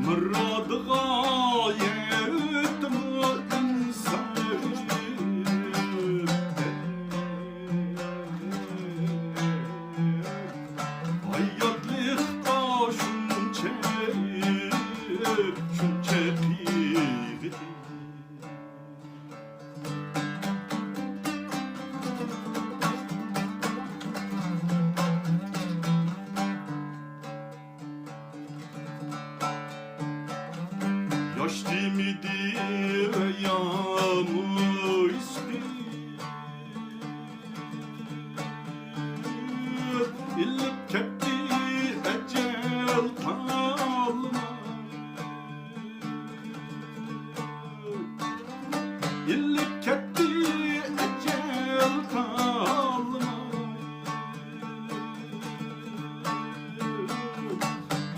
muradıga yetme insan hayatlıkta şunça kıymet yaş demidi ve yağmur ismi illik ketti ecel kalma illik ketti ecel kalma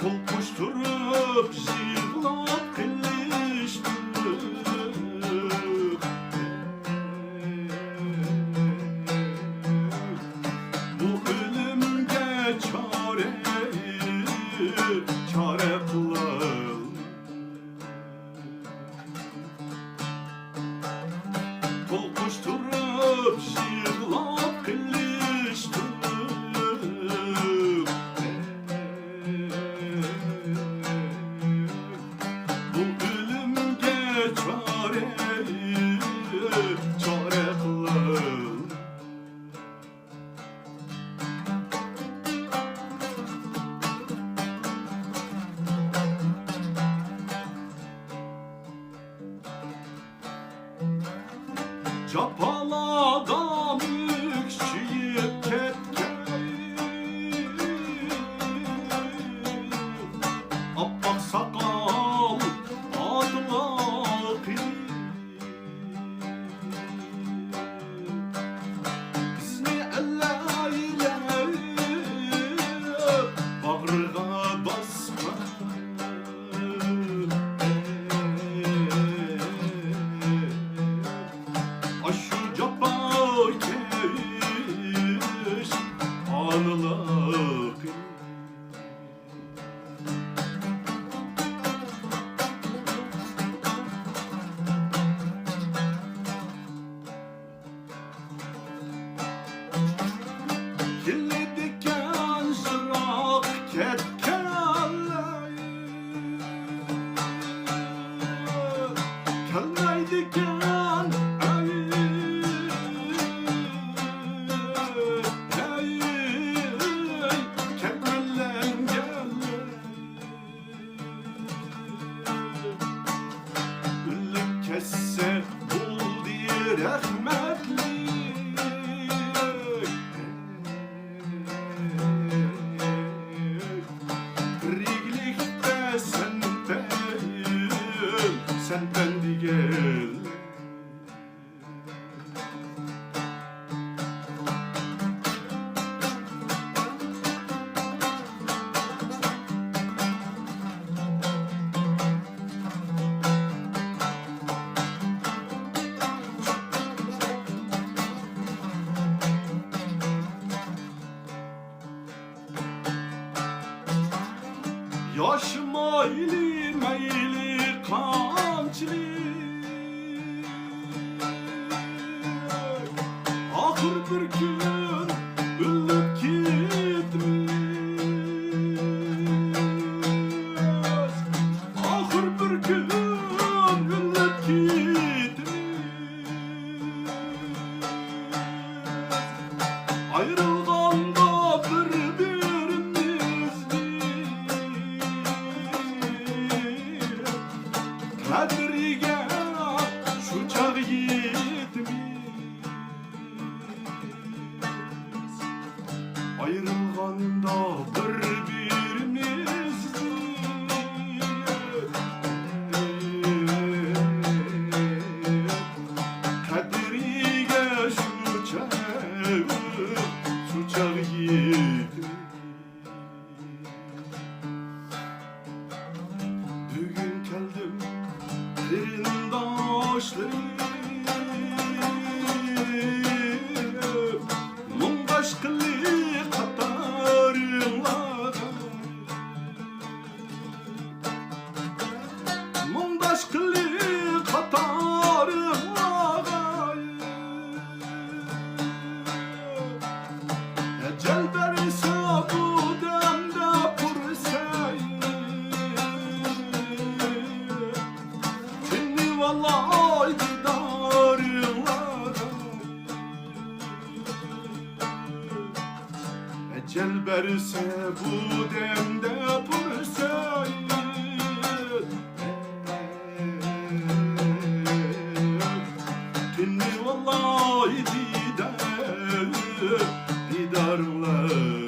kokuşturup şiirlap çare kılal kokuşturup şiirlap kılıştık bu ölümge çare kılal Çapaladan yükşiyip ketken appak sakal adına bizni elleyle bağrıga basma aşu cabbar keş anılar kirli diken şırak ketkenler kelmey diken kesse buldu rahmetli Riglikte sen bendi gel yaş mayli meyli kamçılı ahır bir gün ölüp gitmiş ahır bir gün ölüp gitmiş ayrılganda kadriga şu çağ yetmiş ayrılganda birbirimiz kadriga şu çağ yetmiş bugün geldim Rindaşlarım Mungaş kılı katarınlar aşklı katarım ağayı. Ecel verirse bu demde pursayı. Şimdi vallahi didarlar. Ecel verirse bu demde pursayı. Şimdi vallahi didarlar.